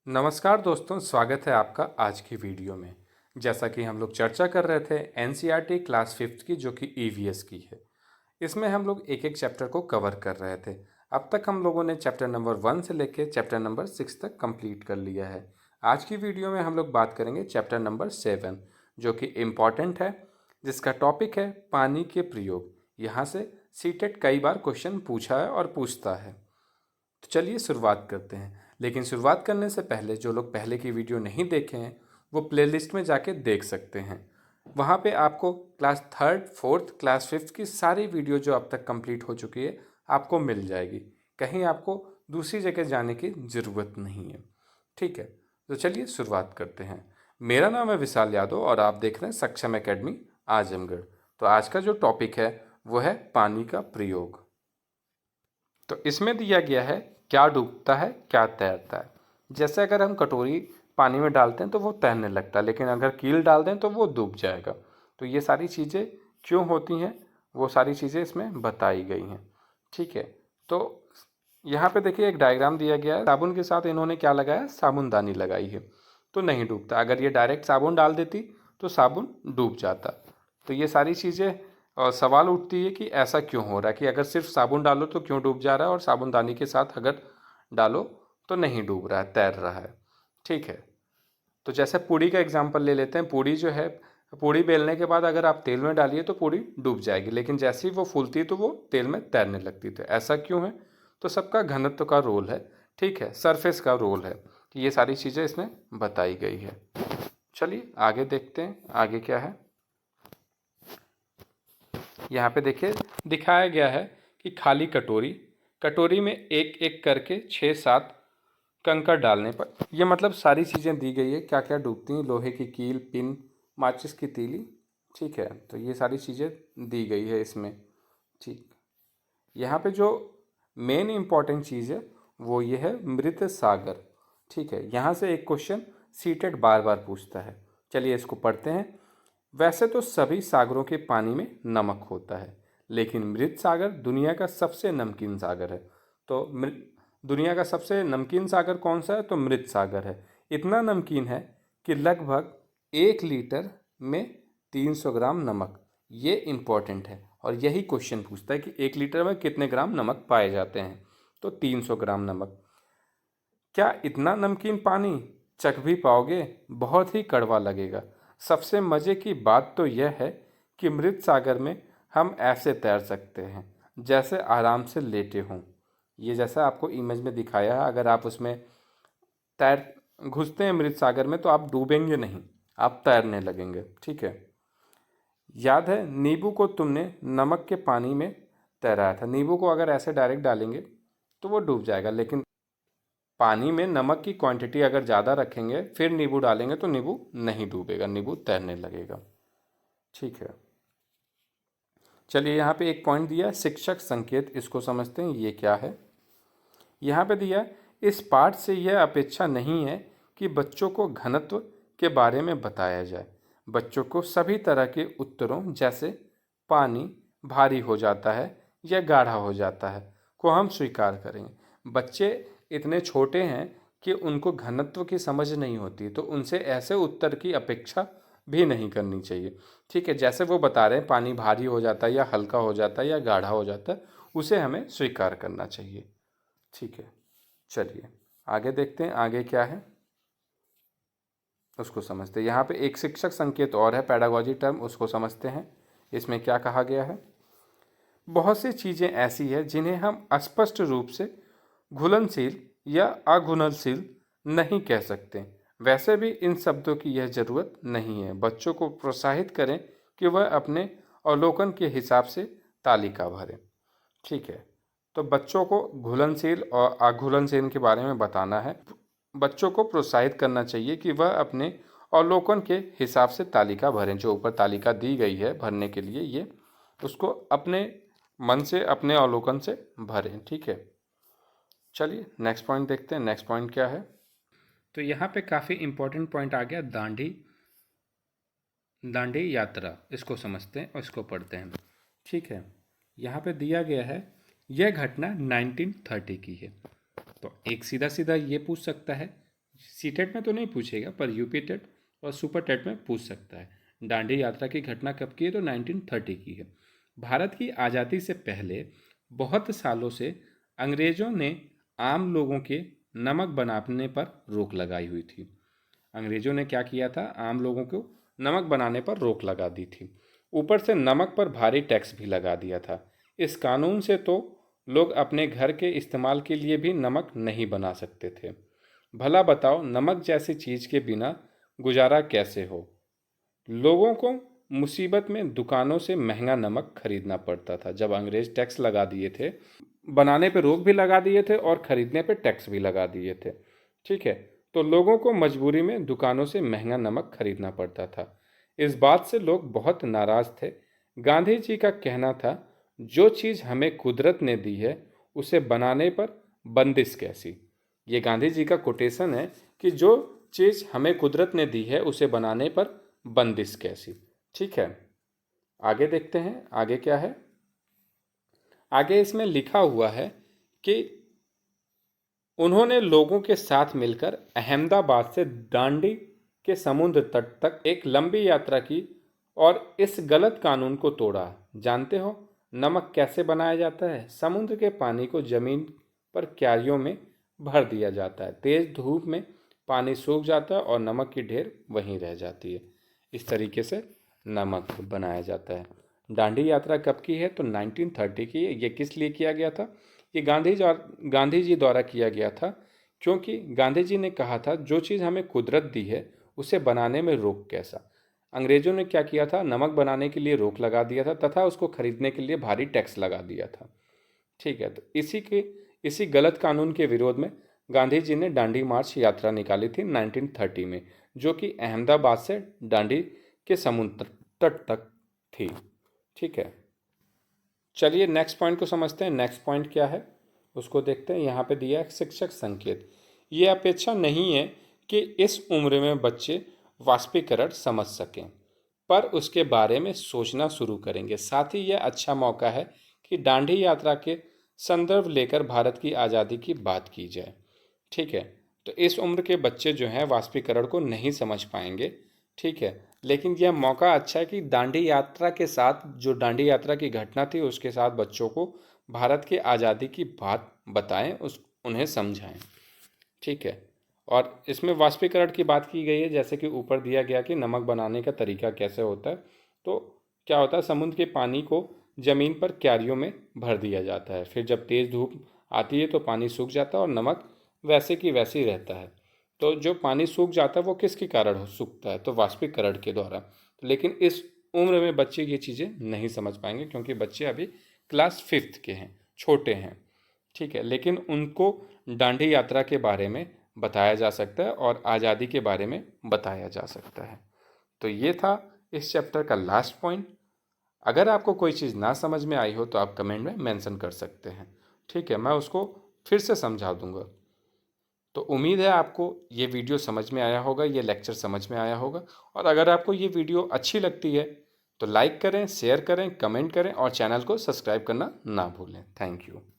नमस्कार दोस्तों, स्वागत है आपका आज की वीडियो में। जैसा कि हम लोग चर्चा कर रहे थे एनसीईआरटी क्लास 5th की, जो कि ईवीएस की है। इसमें हम लोग एक एक चैप्टर को कवर कर रहे थे। अब तक हम लोगों ने चैप्टर नंबर 1 से लेके चैप्टर नंबर 6 तक कंप्लीट कर लिया है। आज की वीडियो में हम लोग बात करेंगे चैप्टर नंबर 7, जो कि इम्पॉर्टेंट है, जिसका टॉपिक है पानी के प्रयोग। यहाँ से सीटेट कई बार क्वेश्चन पूछा है और पूछता है। तो चलिए शुरुआत करते हैं। लेकिन शुरुआत करने से पहले जो लोग पहले की वीडियो नहीं देखे हैं वो प्लेलिस्ट में जाके देख सकते हैं। वहाँ पे आपको class 3rd, 4th, class 5th की सारी वीडियो जो अब तक कंप्लीट हो चुकी है आपको मिल जाएगी। कहीं आपको दूसरी जगह जाने की ज़रूरत नहीं है। ठीक है, तो चलिए शुरुआत करते हैं। मेरा नाम है विशाल यादव और आप देख रहे हैं सक्षम एकेडमी आजमगढ़। तो आज का जो टॉपिक है वो है पानी का प्रयोग। तो इसमें दिया गया है क्या डूबता है क्या तैरता है। जैसे अगर हम कटोरी पानी में डालते हैं तो वो तैरने लगता है, लेकिन अगर कील डाल दें तो वो डूब जाएगा। तो ये सारी चीज़ें क्यों होती हैं वो सारी चीज़ें इसमें बताई गई हैं। ठीक है, तो यहाँ पे देखिए एक डायग्राम दिया गया है। साबुन के साथ इन्होंने क्या लगाया, साबुनदानी लगाई है, तो नहीं डूबता। अगर ये डायरेक्ट साबुन डाल देती तो साबुन डूब जाता। तो ये सारी चीज़ें सवाल उठती है कि ऐसा क्यों हो रहा है, कि अगर सिर्फ साबुन डालो तो क्यों डूब जा रहा है और साबुनदानी के साथ अगर डालो तो नहीं डूब रहा है, तैर रहा है। ठीक है, तो जैसे पूड़ी का एग्जांपल ले लेते हैं। पूड़ी जो है, पूड़ी बेलने के बाद अगर आप तेल में डालिए तो पूड़ी डूब जाएगी, लेकिन जैसे ही वो फूलती तो वो तेल में तैरने लगती। तो ऐसा क्यों है? तो सबका घनत्व का रोल है। ठीक है, सरफेस का रोल है कि ये सारी चीज़ें इसमें बताई गई है। चलिए आगे देखते हैं आगे क्या है। यहाँ पे देखिए दिखाया गया है कि खाली कटोरी, कटोरी में एक एक करके 6-7 कंकड़ डालने पर, ये मतलब सारी चीज़ें दी गई है क्या क्या डूबती हैं। लोहे की कील, पिन, माचिस की तीली। ठीक है, तो ये सारी चीज़ें दी गई है इसमें। ठीक, यहाँ पे जो मेन इम्पॉर्टेंट चीज़ है वो ये है मृत सागर। ठीक है, यहाँ से एक क्वेश्चन सीटेट बार बार पूछता है। चलिए इसको पढ़ते हैं। वैसे तो सभी सागरों के पानी में नमक होता है, लेकिन मृत सागर दुनिया का सबसे नमकीन सागर है। तो दुनिया का सबसे नमकीन सागर कौन सा है? तो मृत सागर है। इतना नमकीन है कि लगभग 1 लीटर में 300 ग्राम नमक। ये इम्पोर्टेंट है और यही क्वेश्चन पूछता है कि 1 लीटर में कितने ग्राम नमक पाए जाते हैं। तो 300 ग्राम नमक। क्या इतना नमकीन पानी चख भी पाओगे? बहुत ही कड़वा लगेगा। सबसे मज़े की बात तो यह है कि मृत सागर में हम ऐसे तैर सकते हैं जैसे आराम से लेटे हों। ये जैसा आपको इमेज में दिखाया है, अगर आप उसमें तैर घुसते हैं मृत सागर में तो आप डूबेंगे नहीं, आप तैरने लगेंगे। ठीक है, याद है नींबू को तुमने नमक के पानी में तैराया था। नींबू को अगर ऐसे डायरेक्ट डालेंगे तो वो डूब जाएगा, लेकिन पानी में नमक की क्वांटिटी अगर ज़्यादा रखेंगे फिर नींबू डालेंगे तो नींबू नहीं डूबेगा, नींबू तैरने लगेगा। ठीक है, चलिए यहाँ पे एक पॉइंट दिया शिक्षक संकेत, इसको समझते हैं ये क्या है। यहाँ पे दिया इस पाठ से यह अपेक्षा नहीं है कि बच्चों को घनत्व के बारे में बताया जाए। बच्चों को सभी तरह के उत्तरों जैसे पानी भारी हो जाता है या गाढ़ा हो जाता है को हम स्वीकार करेंगे। बच्चे इतने छोटे हैं कि उनको घनत्व की समझ नहीं होती, तो उनसे ऐसे उत्तर की अपेक्षा भी नहीं करनी चाहिए। ठीक है, जैसे वो बता रहे हैं पानी भारी हो जाता है या हल्का हो जाता है या गाढ़ा हो जाता है, उसे हमें स्वीकार करना चाहिए। ठीक है, चलिए आगे देखते हैं आगे क्या है उसको समझते हैं। यहाँ पे एक शिक्षक संकेत और है, पैडागॉजी टर्म, उसको समझते हैं। इसमें क्या कहा गया है। बहुत सी चीज़ें ऐसी है जिन्हें हम स्पष्ट रूप से घुलनशील या अघुलनशील नहीं कह सकते। वैसे भी इन शब्दों की यह जरूरत नहीं है। बच्चों को प्रोत्साहित करें कि वह अपने अवलोकन के हिसाब से तालिका भरें। ठीक है, तो बच्चों को घुलनशील और अघुलनशील के बारे में बताना है। बच्चों को प्रोत्साहित करना चाहिए कि वह अपने अवलोकन के हिसाब से तालिका भरें। जो ऊपर तालिका दी गई है भरने के लिए, ये उसको अपने मन से, अपने अवलोकन से भरें। ठीक है, चलिए नेक्स्ट पॉइंट देखते हैं। नेक्स्ट पॉइंट क्या है। तो यहाँ पे काफ़ी इंपॉर्टेंट पॉइंट आ गया, दांडी दांडी यात्रा। इसको समझते हैं और इसको पढ़ते हैं। ठीक है, यहाँ पे दिया गया है यह घटना 1930 की है। तो एक सीधा सीधा ये पूछ सकता है सीटेट में तो नहीं पूछेगा पर यूपी टेट और सुपर टेट में पूछ सकता है। दांडी यात्रा की घटना कब की है? तो 1930 की है। भारत की आज़ादी से पहले बहुत सालों से अंग्रेज़ों ने आम लोगों के नमक बनाने पर रोक लगाई हुई थी। अंग्रेज़ों ने क्या किया था? आम लोगों को नमक बनाने पर रोक लगा दी थी। ऊपर से नमक पर भारी टैक्स भी लगा दिया था। इस कानून से तो लोग अपने घर के इस्तेमाल के लिए भी नमक नहीं बना सकते थे। भला बताओ नमक जैसी चीज़ के बिना गुजारा कैसे हो? लोगों को मुसीबत में दुकानों से महंगा नमक खरीदना पड़ता था। जब अंग्रेज टैक्स लगा दिए थे, बनाने पे रोक भी लगा दिए थे और खरीदने पे टैक्स भी लगा दिए थे। ठीक है, तो लोगों को मजबूरी में दुकानों से महंगा नमक खरीदना पड़ता था। इस बात से लोग बहुत नाराज थे। गांधी जी का कहना था, जो चीज़ हमें कुदरत ने दी है उसे बनाने पर बंदिश कैसी। ये गांधी जी का कोटेशन है कि जो चीज़ हमें कुदरत ने दी है उसे बनाने पर बंदिश कैसी। ठीक है, आगे देखते हैं आगे क्या है। आगे इसमें लिखा हुआ है कि उन्होंने लोगों के साथ मिलकर अहमदाबाद से दांडी के समुद्र तट तक एक लंबी यात्रा की और इस गलत कानून को तोड़ा। जानते हो नमक कैसे बनाया जाता है? समुद्र के पानी को जमीन पर क्यारियों में भर दिया जाता है। तेज धूप में पानी सूख जाता है और नमक की ढेर वहीं रह जाती है। इस तरीके से नमक बनाया जाता है। दांडी यात्रा कब की है? तो 1930 की है। ये किस लिए किया गया था? ये गांधी जी द्वारा किया गया था, क्योंकि गांधी जी ने कहा था जो चीज़ हमें कुदरत दी है उसे बनाने में रोक कैसा। अंग्रेजों ने क्या किया था? नमक बनाने के लिए रोक लगा दिया था तथा उसको खरीदने के लिए भारी टैक्स लगा दिया था। ठीक है, तो इसी गलत कानून के विरोध में गांधी जी ने दांडी मार्च यात्रा निकाली थी 1930 में, जो कि अहमदाबाद से दांडी के समुद्र तट तक थी। ठीक है, चलिए नेक्स्ट पॉइंट को समझते हैं। नेक्स्ट पॉइंट क्या है उसको देखते हैं। यहाँ पे दिया है शिक्षक संकेत। ये अपेक्षा नहीं है कि इस उम्र में बच्चे वाष्पीकरण समझ सकें, पर उसके बारे में सोचना शुरू करेंगे। साथ ही यह अच्छा मौका है कि दांडी यात्रा के संदर्भ लेकर भारत की आज़ादी की बात की जाए। ठीक है, तो इस उम्र के बच्चे जो हैं वाष्पीकरण को नहीं समझ पाएंगे। ठीक है, लेकिन यह मौका अच्छा है कि दांडी यात्रा के साथ जो दांडी यात्रा की घटना थी उसके साथ बच्चों को भारत की आज़ादी की बात बताएं, उन्हें समझाएं। ठीक है, और इसमें वाष्पीकरण की बात की गई है, जैसे कि ऊपर दिया गया कि नमक बनाने का तरीका कैसे होता है। तो क्या होता है, समुद्र के पानी को ज़मीन पर क्यारियों में भर दिया जाता है। फिर जब तेज़ धूप आती है तो पानी सूख जाता है और नमक वैसे की वैसे ही रहता है। तो जो पानी सूख जाता है वो किसके कारण सूखता है? तो वाष्पीकरण के द्वारा। लेकिन इस उम्र में बच्चे ये चीज़ें नहीं समझ पाएंगे, क्योंकि बच्चे अभी क्लास 5th के हैं, छोटे हैं। ठीक है, लेकिन उनको दांडी यात्रा के बारे में बताया जा सकता है और आज़ादी के बारे में बताया जा सकता है। तो ये था इस चैप्टर का लास्ट पॉइंट। अगर आपको कोई चीज़ ना समझ में आई हो तो आप कमेंट में मेंशन कर सकते हैं। ठीक है, मैं उसको फिर से समझा दूंगा। तो उम्मीद है आपको ये वीडियो समझ में आया होगा, ये लेक्चर समझ में आया होगा। और अगर आपको ये वीडियो अच्छी लगती है तो लाइक करें, शेयर करें, कमेंट करें और चैनल को सब्सक्राइब करना ना भूलें। Thank you.